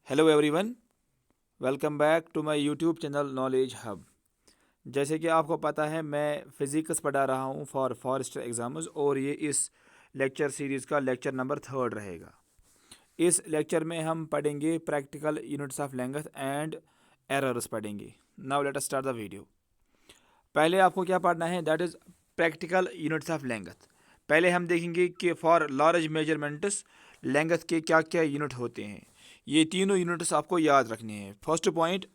Hello everyone, welcome back to my YouTube channel knowledge hub. जैसे कि आपको पता है, मैं फ़िज़िक्स पढ़ा रहा हूँ फॉर फॉरेस्ट एग्ज़ाम्स और ये इस लेक्चर सीरीज़ का लेक्चर नंबर 3 रहेगा। इस लेक्चर में हम पढ़ेंगे practical units of length and errors पढ़ेंगे। Now let us start the video. पहले आपको क्या पढ़ना है, that is practical units of length. पहले हम देखेंगे कि फॉर लार्ज मेजरमेंट्स लेंथ के क्या क्या यूनिट होते हैं। ये तीनों यूनिट्स आपको याद रखने हैं। First point,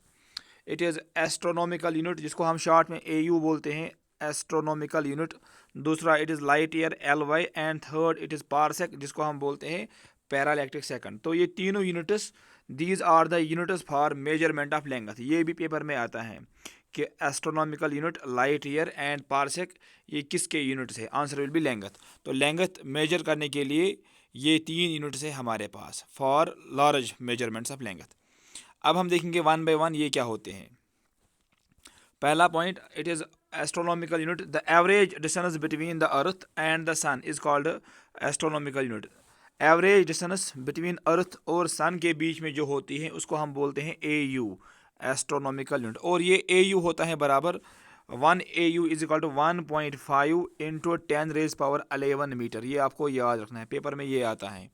it is astronomical unit, जिसको हम शॉर्ट में AU बोलते हैं, एस्ट्रोनॉमिकल यूनिट। दूसरा it is light year LY and third it is parsec, जिसको हम बोलते हैं पैरालैक्टिक सेकंड। तो ये तीनों units, these are the units for measurement of length. ये भी पेपर में आता है कि astronomical unit, light year and parsec ये किसके यूनिट्स है। Answer will be length. तो लेंथ मेजर करने के लिए ये 3 यूनिट्स है हमारे पास for large measurements of length. अब हम देखेंगे वन बाय वन ये क्या होते हैं। पहला point, it is astronomical unit, the average distance between the earth and the sun is called astronomical unit. Average distance between earth और सन के बीच में जो होती है उसको हम बोलते हैं AU, एस्ट्रोनॉमिकल यूनिट। और ये AU होता है बराबर 1 AU is equal to 1.5 into 10⁻11 metre. ये आपको याद रखना है, पेपर में ये आता है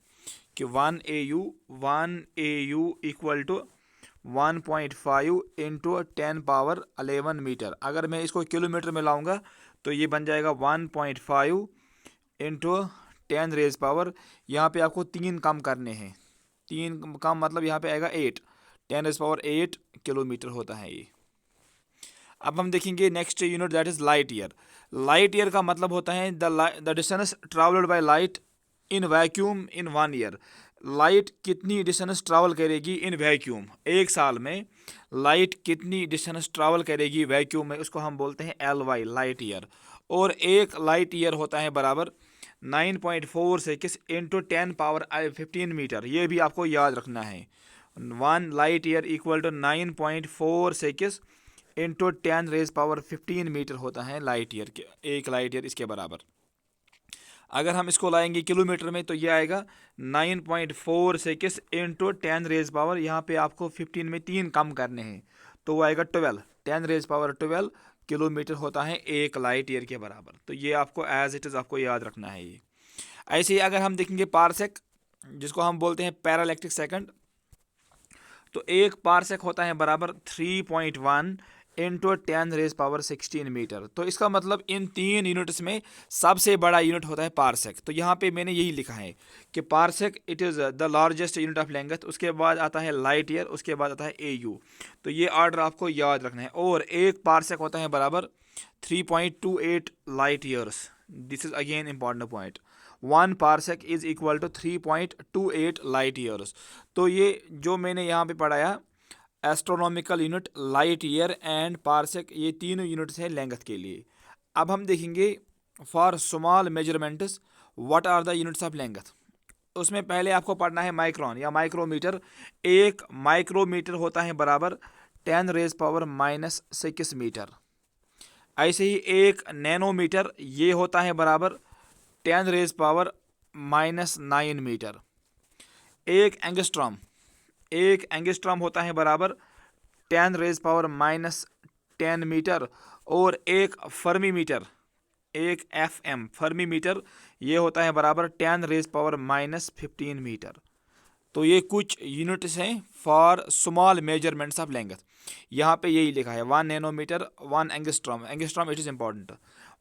कि 1 AU equal to 1.5 into 10⁻11 metre. अगर मैं इसको किलोमीटर में लाऊंगा तो ये बन जाएगा 1.5 इंटू 10⁻, यहाँ पे आपको 3 कम करने हैं। 3 कम मतलब यहाँ पे आएगा 8, 10⁸ किलोमीटर होता है ये। अब हम देखेंगे next unit, that is light year. Light year का मतलब होता है the distance travelled by light in vacuum in 1 year. Light कितनी डिस्टेंस ट्रैवल करेगी इन वैक्यूम, एक साल में लाइट कितनी डिस्टेंस ट्रैवल करेगी वैक्यूम में, उसको हम बोलते हैं LY, लाइट ईयर। और एक लाइट ईयर होता है बराबर 9.46 इंटू 10⁻15 मीटर। ये भी आपको याद रखना है। 1 light year equal to 9.46 into 10⁻15 metre होता है लाइट ईयर के, एक लाइट ईयर इसके बराबर। अगर हम इसको लाएंगे किलोमीटर में तो ये आएगा 9.46 इंटू 10⁻, यहाँ पे आपको 15 में 3 कम करने हैं तो वो आएगा 12, 10⁻12 किलोमीटर होता है एक लाइट ईयर के बराबर। तो ये आपको एज इट इज़ आपको याद रखना है ये। ऐसे ही अगर हम देखेंगे पारसेक, जिसको हम बोलते हैं पैरालैक्टिक सेकंड, तो एक पारसेक होता है बराबर 3.1 इंटू 10⁻16 मीटर। तो इसका मतलब इन 3 यूनिट्स में सबसे बड़ा यूनिट होता है पारसेक। तो यहाँ पे मैंने यही लिखा है कि parsec it is the largest unit of length. उसके बाद आता है लाइट ईयर, उसके बाद आता है AU। तो ये ऑर्डर आपको याद रखना है। और एक पारसेक होता है बराबर 3.28 light years. This is again important point. 1 parsec is equal to 3.28 light years. तो ये जो मैंने यहाँ पे पढ़ाया, astronomical unit, light year and parsec, ये तीनों यूनिट्स हैं लेंथ के लिए। अब हम देखेंगे for small measurements what are the units of length. उसमें पहले आपको पढ़ना है माइक्रोन या माइक्रोमीटर। एक माइक्रोमीटर होता है बराबर 10⁻⁻6 मीटर। ऐसे ही एक नैनोमीटर ये होता है बराबर 10⁻⁻9 मीटर। एक एंगस्ट्रॉम होता है बराबर 10⁻10 मीटर। और एक फर्मी एक फर्मी मीटर ये होता है बराबर 10⁻⁻15 मीटर। तो ये कुछ यूनिट्स हैं for small measurements of length. यहाँ पे यही लिखा है 1 nanometre, 1 angstrom it is important.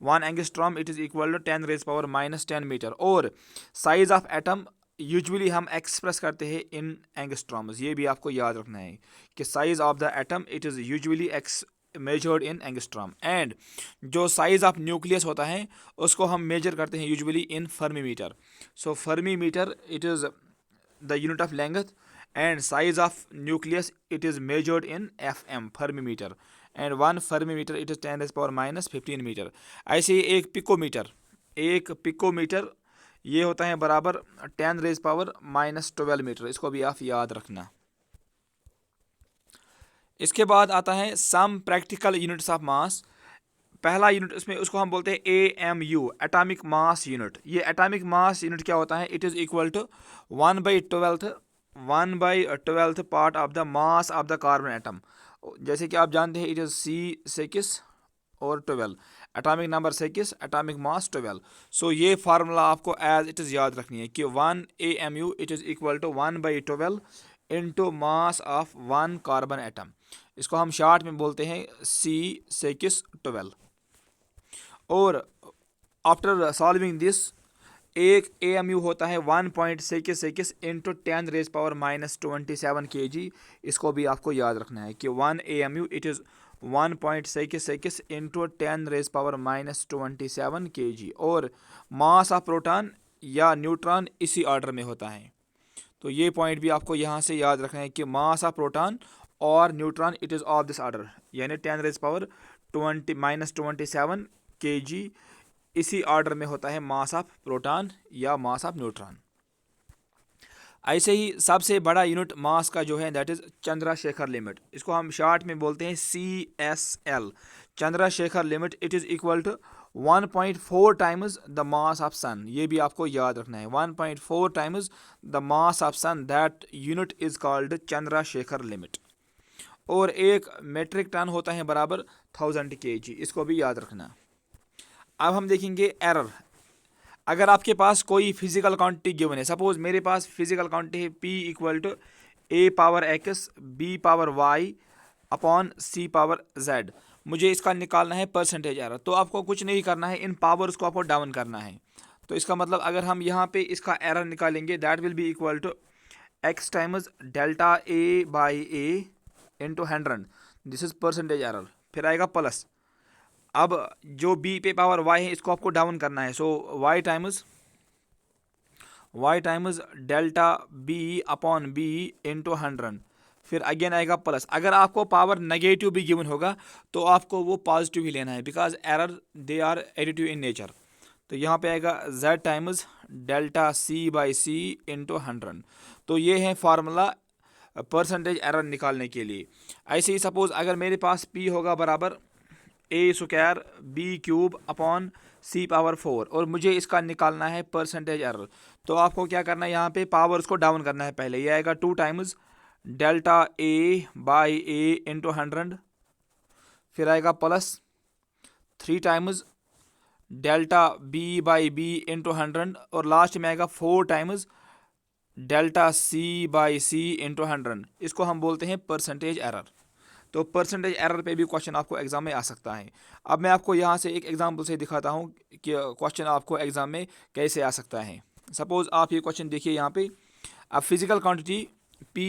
1 angstrom it is equal to 10⁻⁻10 metre. और साइज ऑफ एटम यूजुअली हम एक्सप्रेस करते हैं इन एंगस्ट्रॉम्स। ये भी आपको याद रखना है कि size of the atom it is usually measured in angstrom. And जो साइज ऑफ न्यूक्लियस होता है उसको हम मेजर करते हैं usually in फर्मीमीटर। So फर्मीमीटर it is the unit of length, and size of nucleus it is measured in FM, fermimeter, and 1 fermimeter it is 10⁻⁻15 metre. ऐसे ही एक पिकोमीटर ये होता है बराबर 10⁻⁻12 मीटर। इसको भी आप याद रखना। इसके बाद आता है some practical units of mass. पहला यूनिट इसमें उसको हम बोलते हैं AMU, एटॉमिक मास यूनिट। ये एटॉमिक मास यूनिट क्या होता है, it is equal to 1/12 1/12 part of the mass of the carbon atom. जैसे कि आप जानते हैं इट इज़ C6 और 12, एटॉमिक नंबर 6, एटॉमिक मास 12। सो ये फार्मूला आपको एज इट इज़ याद रखनी है कि 1 AMU it is equal to 1/12 into mass of 1 carbon atom. इसको हम शॉर्ट में बोलते हैं C612। और आफ्टर सॉल्विंग दिस, एक AMU होता है 1.66 इंटू 10⁻⁻27 kg। इसको भी आपको याद रखना है कि 1 AMU it is 1.66 into 10⁻⁻27 kg। और मास ऑफ प्रोटॉन या न्यूट्रॉन इसी ऑर्डर में होता है। तो ये पॉइंट भी आपको यहाँ से याद रखना है कि मास ऑफ प्रोटॉन और neutron it is of this order, यानी 10⁻27 kg इसी ऑर्डर में होता है मास ऑफ प्रोटॉन या मास ऑफ न्यूट्रॉन। ऐसे ही सबसे बड़ा यूनिट मास का जो है दैट इज़ चंद्रशेखर लिमिट। इसको हम शॉर्ट में बोलते हैं CSL, Chandrasekhar limit. It is equal to 1.4 times the mass of sun. ये भी आपको याद रखना है, 1.4 times the mass of sun, that unit is called Chandrasekhar limit. और एक मेट्रिक टन होता है बराबर 1000 kg, इसको भी याद रखना। अब हम देखेंगे एरर। अगर आपके पास कोई फिजिकल क्वांटिटी गिवन है, सपोज मेरे पास फिजिकल क्वांटिटी है P equal to A⁻X B⁻Y upon C⁻Z, मुझे इसका निकालना है परसेंटेज एरर। तो आपको कुछ नहीं करना है, इन पावर्स को आपको डाउन करना है। तो इसका मतलब अगर हम यहाँ पे इसका एरर निकालेंगे that will be equal to X times delta A/A into 100, this is percentage error. फिर आएगा प्लस, अब जो B पे पावर Y है इसको आपको डाउन करना है। सो Y times delta B upon B into 100, फिर अगेन आएगा प्लस। अगर आपको पावर नेगेटिव भी गिवन होगा तो आपको वो पॉजिटिव ही लेना है, because error they are additive in nature. तो यहाँ पे आएगा Z times delta C/C into 100। तो ये है फार्मूला परसेंटेज एरर निकालने के लिए। ऐसे ही सपोज अगर मेरे पास P होगा बराबर A² B³ अपॉन C⁴ और मुझे इसका निकालना है परसेंटेज एरर, तो आपको क्या करना है, यहाँ पे पावर्स को डाउन करना है। पहले ये आएगा 2 टाइम्स डेल्टा A/A इंटू 100, फिर आएगा plus 3 times delta B/B into 100, और लास्ट में आएगा 4 टाइम्स डेल्टा C/C इंटू 100। इसको हम बोलते हैं परसेंटेज एरर। तो परसेंटेज एरर पे भी क्वेश्चन आपको एग्जाम में आ सकता है। अब मैं आपको यहाँ से एक एग्जांपल से दिखाता हूँ कि क्वेश्चन आपको एग्जाम में कैसे आ सकता है। सपोज आप ये क्वेश्चन देखिए यहाँ पे, अब physical quantity P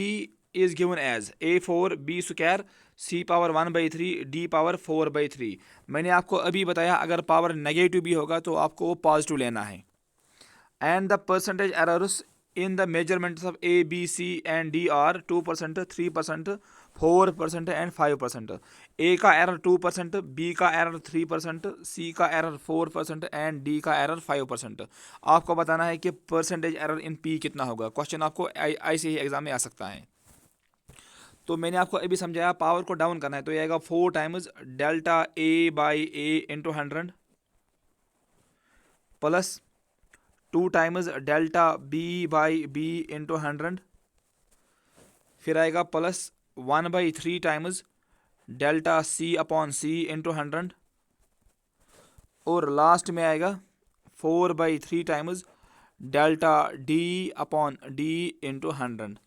is given as A4 B² C⁻⁻1/3 D⁻4/3। मैंने आपको अभी बताया अगर पावर नेगेटिव भी होगा तो आपको वो पॉजिटिव लेना है। And the percentage errors in the measurements of A, B, C and D are 2%, 3%, 4% and 5%. A का एरर 2%, B का एरर 3%, C का एरर 4% एंड D का एरर 5%। आपको बताना है कि परसेंटेज एरर इन P कितना होगा। क्वेश्चन आपको ऐसे ही एग्जाम में आ सकता है। तो मैंने आपको अभी समझाया पावर को डाउन करना है, तो ये आएगा 4 times delta A/A into 100 plus 2 times delta B/B into 100, फिर आएगा plus 1/3 times delta C/C into 100, और लास्ट में आएगा 4/3 टाइम्स डेल्टा D/D इंटू 100।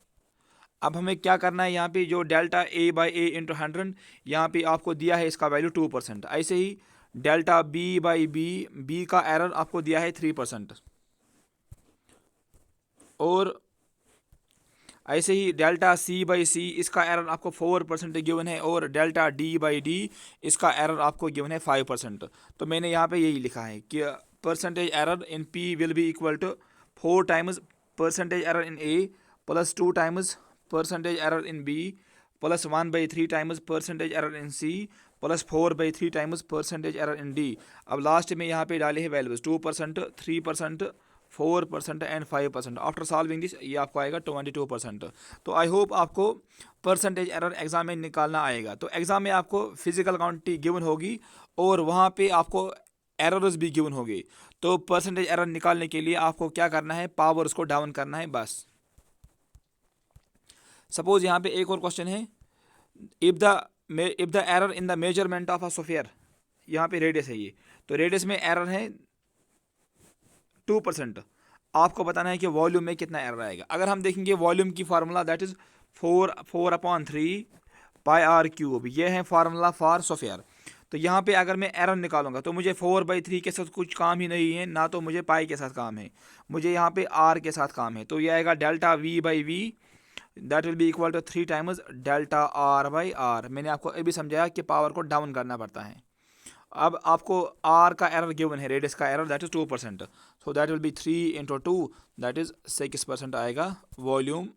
अब हमें क्या करना है, यहाँ पे जो डेल्टा A/A इंटू 100 यहाँ पे आपको दिया है इसका वैल्यू 2%। ऐसे ही डेल्टा B/B, B का एरर आपको दिया है 3%, और ऐसे ही डेल्टा C/C इसका एरर आपको 4% गिवन है, और डेल्टा D/D इसका एरर आपको गिवन है 5%। तो मैंने यहाँ पे यही लिखा है कि percentage error in P will be equal to 4 times percentage error in A plus 2 times percentage error in B plus 1/3 times percentage error in C plus 4/3 times percentage error in D। अब last में यहाँ पे डाले हैं values 2%, 3%, 4% and 5%। After solving this ये आपको आएगा 22%। तो आई होप आपको परसेंटेज एरर एग्जाम में निकालना आएगा। तो एग्जाम में आपको फिजिकल क्वांटिटी गिवन होगी और वहाँ पे आपको एरर्स भी गिवन होगी। तो परसेंटेज एरर निकालने के लिए आपको क्या करना है, पावर्स को डाउन करना है बस। सपोज यहाँ पे एक और क्वेश्चन है, if the error in the measurement of a sphere, यहाँ पे रेडियस है ये, तो रेडियस में एरर है 2%, आपको बताना है कि वॉल्यूम में कितना एरर आएगा। अगर हम देखेंगे वॉल्यूम की formula that is 4/3 pi r cube, ये है फार्मूला फॉर स्फीयर। तो यहाँ पे अगर मैं एरर निकालूंगा तो मुझे 4/3 के साथ कुछ काम ही नहीं है, ना तो मुझे पाई के साथ काम है, मुझे यहाँ पे आर के साथ काम है। तो ये आएगा delta v by v, that will be equal to 3 times delta r by r. मैंने आपको अभी समझाया कि पावर को डाउन करना पड़ता है। अब आपको आर का एरर गिवन है, रेडियस का error that is 2%, so that will be 3 into 2 that is 6% आएगा volume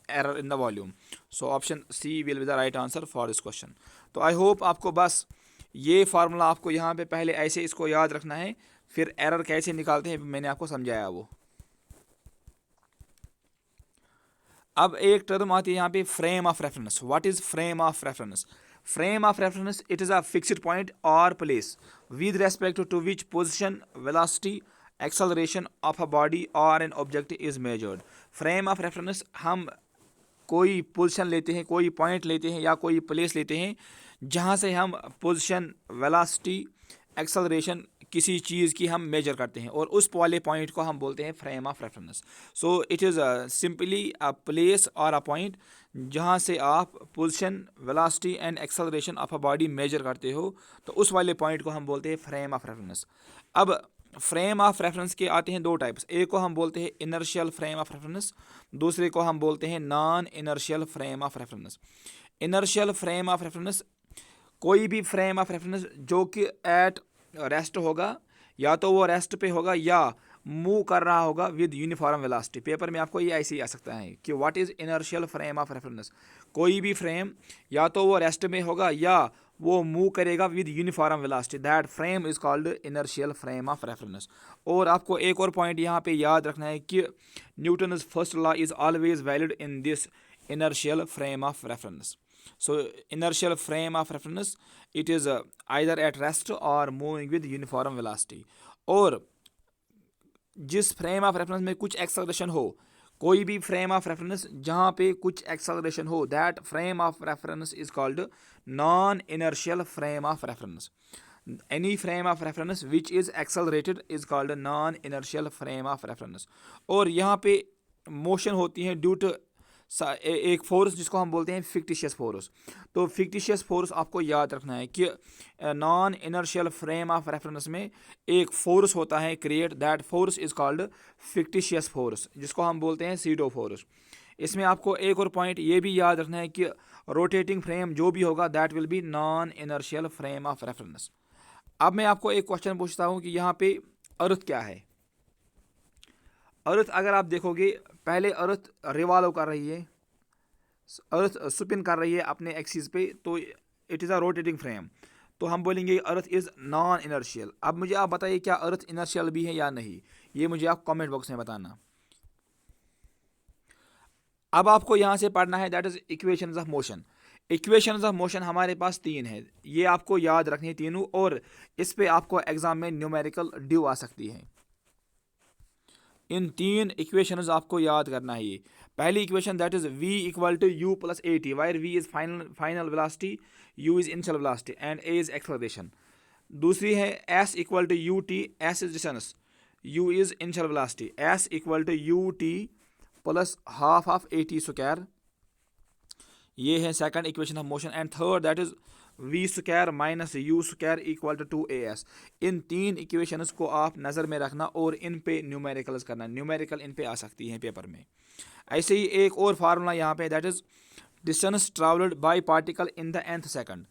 error in the volume. So option c will be the right answer for this question. तो आई होप आपको बस ये formula आपको यहाँ पे पहले ऐसे इसको याद रखना है, फिर एरर कैसे निकालते हैं मैंने आपको समझाया वो। अब एक टर्म आती है यहाँ पे frame of reference. What is frame of reference? Frame of reference it is a fixed point और place with respect to which position, velocity, acceleration of a body और an object is measured. Frame of reference, हम कोई position लेते हैं, कोई point लेते हैं या कोई प्लेस लेते हैं जहाँ से हम पोजीशन, वेलोसिटी, एक्सेलरेशन किसी चीज़ की हम मेजर करते हैं, और उस वाले पॉइंट को हम बोलते हैं frame of reference. So it is simply a place और अ पॉइंट जहाँ से आप position, velocity and acceleration of a body measure करते हो, तो उस वाले पॉइंट को हम बोलते हैं फ्रेम ऑफ रेफरेंस। अब फ्रेम ऑफ रेफरेंस के आते हैं दो टाइप्स, एक को हम बोलते हैं इनर्शियल फ्रेम ऑफ रेफरेंस, दूसरे को हम बोलते हैं non inertial frame of reference. Inertial frame of reference, कोई भी फ्रेम ऑफ रेफरेंस जो कि एट रेस्ट होगा, या तो वो रेस्ट पे होगा या मूव कर रहा होगा विद यूनिफॉर्म वेलोसिटी। पेपर में आपको ये ऐसे ही आ सकता है कि what is inertial frame of reference. कोई भी फ्रेम या तो वो रेस्ट में होगा या वो मूव करेगा with uniform velocity, that frame is called inertial frame of reference. और आपको एक और पॉइंट यहाँ पे याद रखना है कि Newton's first law is always valid in this inertial frame of reference. So inertial frame of reference, it is either at rest or moving with uniform velocity. और जिस फ्रेम ऑफ रेफरेंस में कुछ एक्सेलरेशन हो, कोई भी frame of reference जहाँ पे कुछ एक्सेलरेशन हो, that frame of reference is called non inertial frame of reference. Any frame of reference which is accelerated is called non inertial frame of reference. और यहाँ पे मोशन होती है ड्यू टू एक फोर्स जिसको हम बोलते हैं फिक्टिशियस फोर्स। तो फिक्टिशियस फोर्स आपको याद रखना है कि non inertial frame of reference में एक फोर्स होता है create, that force is called fictitious force, जिसको हम बोलते हैं सीडो फोर्स। इसमें आपको एक और पॉइंट ये भी याद रखना है कि रोटेटिंग फ्रेम जो भी होगा that will B non inertial frame of reference. अब मैं आपको एक क्वेश्चन पूछता हूँ कि यहाँ पे अर्थ क्या है। अर्थ अगर आप देखोगे, पहले अर्थ रिवॉल्व कर रही है, अर्थ स्पिन कर रही है अपने एक्सिस पे, तो it is a rotating frame, तो हम बोलेंगे अर्थ इज़ नॉन इनर्शियल। अब मुझे आप बताइए क्या अर्थ इनर्शियल भी है या नहीं, ये मुझे आप कमेंट बॉक्स में बताना। अब आपको यहाँ से पढ़ना है that is equations of motion. Equations of motion हमारे पास 3 है, ये आपको याद रखनी है तीनों, और इस पे आपको एग्जाम में न्यूमेरिकल ड्यू आ सकती है। इन 3 इक्वेशंस आपको याद करना है। ये पहली equation that is v equal to u plus a t, where v is final velocity, u is initial velocity and a is acceleration. दूसरी है s equal to u t, s is distance, u is initial velocity, s equal to u t plus half of a t square, ये है second equation of motion. And third that is v square minus u square equal to 2as। In 3 equations को आप नज़र में रखना और इन पे numericals करना, न्यूमेरिकल इन पे आ सकती हैं पेपर में। ऐसे ही एक और फार्मूला यहाँ पे that is distance travelled bye particle in the nth second.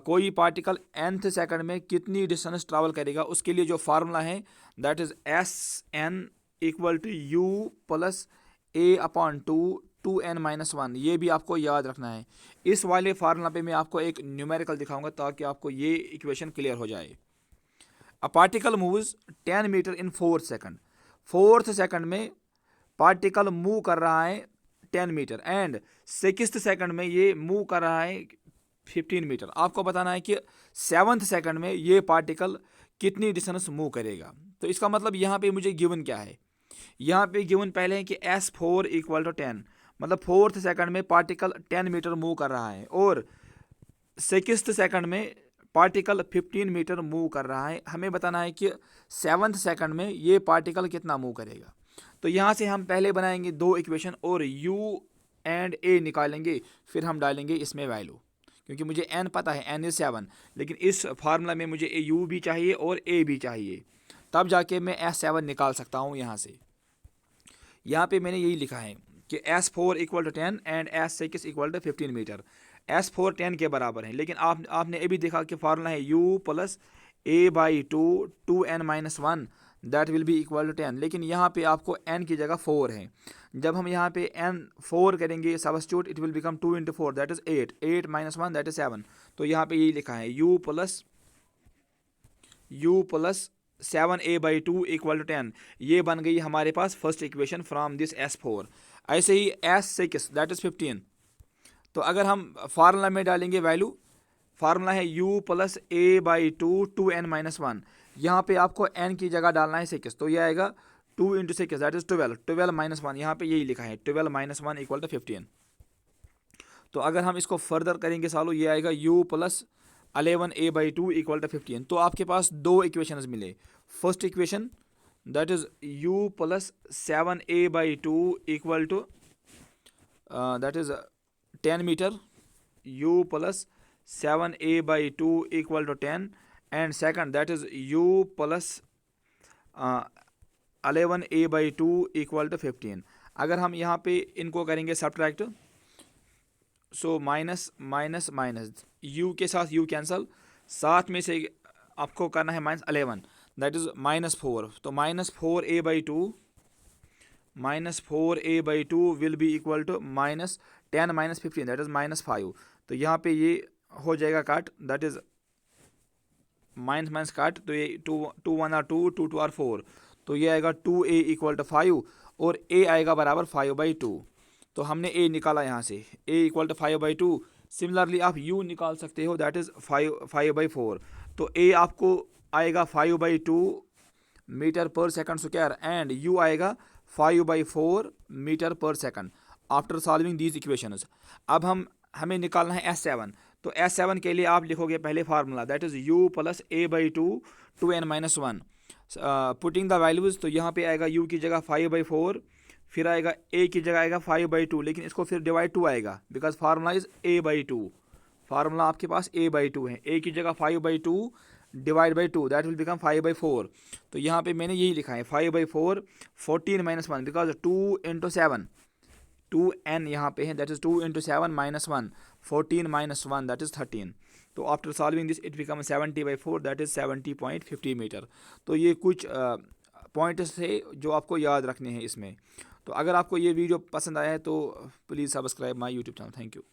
कोई पार्टिकल nth सेकंड में कितनी डिस्टेंस ट्रैवल करेगा, उसके लिए जो फार्मूला है that is SN equal to u plus a upon 2n-1, ये भी आपको याद रखना है। इस वाले फार्मूला पे मैं आपको एक न्यूमेरिकल दिखाऊंगा ताकि आपको ये इक्वेशन क्लियर हो जाए। A particle moves 10 metre in 4th second, 4th second में पार्टिकल मूव कर रहा है 10 मीटर एंड 6th सेकंड में ये मूव कर रहा है 15 मीटर। आपको बताना है कि 7th सेकंड में ये पार्टिकल कितनी डिस्टेंस मूव करेगा। तो इसका मतलब यहाँ पे मुझे गिवन क्या है, यहाँ पे गिवन पहले है कि S4 इक्वल टू 10, मतलब 4th सेकंड में पार्टिकल 10 मीटर मूव कर रहा है और 6th सेकंड में पार्टिकल 15 मीटर मूव कर रहा है। हमें बताना है कि 7th सेकंड में ये पार्टिकल कितना मूव करेगा। तो यहाँ से हम पहले बनाएंगे दो इक्वेशन और u एंड a निकालेंगे, फिर हम डालेंगे इसमें वैल्यू, क्योंकि मुझे n पता है, n इज 7, लेकिन इस फार्मूला में मुझे u भी चाहिए और a भी चाहिए, तब जाके मैं S7 निकाल सकता हूँ। यहाँ से यहाँ पे मैंने यही लिखा है कि S4 equal to 10 and S6 equal to 15 metre. S4 10 के बराबर है, लेकिन आपने अभी देखा कि फार्मूला है u plus a by 2n-1 that will be equal to 10, लेकिन यहाँ पे आपको n की जगह 4 है। जब हम यहाँ पे n 4 करेंगे substitute, it will become 2 into 4 that is 8, 8-1 that is 7। तो यहाँ पे यही लिखा है u plus 7a by 2 equal to 10। ये बन गई हमारे पास first equation from this S4। ऐसे ही S6 दैट इज 15। तो अगर हम फार्मूला में डालेंगे वैल्यू, फार्मूला है u plus a by 2n-1। यहाँ पे आपको n की जगह डालना है 6, तो ये आएगा 2 इंटू 6 दैट इज 12, 12-1, यहाँ पे यही लिखा है 12-1 इक्वल टू 15। तो अगर हम इसको फर्दर करेंगे सॉल्व, ये आएगा u plus 11a by 2 equal to 15। तो आपके पास दो इक्वेशंस मिले। First equation that is u plus 7a by 2 equal to that is 10 metre, u plus 7a by 2 equal to 10, and second that is u plus 11a by 2 equal to 15। अगर हम यहाँ पे इनको करेंगे subtract, so minus minus minus, u के साथ u cancel, साथ में से आपको करना है -11 दैट इज -4। तो -4a by 2 will be equal to -10 - 15 that is -5। तो यहाँ पे ये हो जाएगा काट, दैट इज माइनस माइनस काट, तो ये 2 1 आर 2, 2 2 आर 4, तो ये आएगा 2a इक्वल टू 5 और a आएगा बराबर 5/2। तो हमने a निकाला यहाँ से, a इक्वल टू 5/2। सिमिलरली आप u निकाल सकते हो, दैट इज 5/4। तो a आपको आएगा 5/2 मीटर पर सेकंड स्क्वायर एंड u आएगा 5/4 मीटर पर second after solving these equations. अब हमें निकालना है S7। तो S7 के लिए आप लिखोगे पहले formula, that is u plus a by 2 2n-1 putting the values. तो यहाँ पे आएगा u की जगह 5/4, फिर आएगा a की जगह आएगा 5/2, लेकिन इसको फिर डिवाइड 2 आएगा because formula is a/2। Formula आपके पास a/2 है, a की जगह 5/2 divide by 2 that will become 5/4। तो यहाँ पे मैंने यही लिखा है 5/4 14-1 बिकॉज 2 इंटू 7 2n यहाँ पे है, that is 2 into 7 -1 14-1 that is 13। तो after solving this it become 70/4 that is 70.50 metre. तो ये कुछ पॉइंट्स थे जो आपको याद रखने हैं इसमें। तो अगर आपको ये वीडियो पसंद आया है तो please subscribe my YouTube channel. Thank you.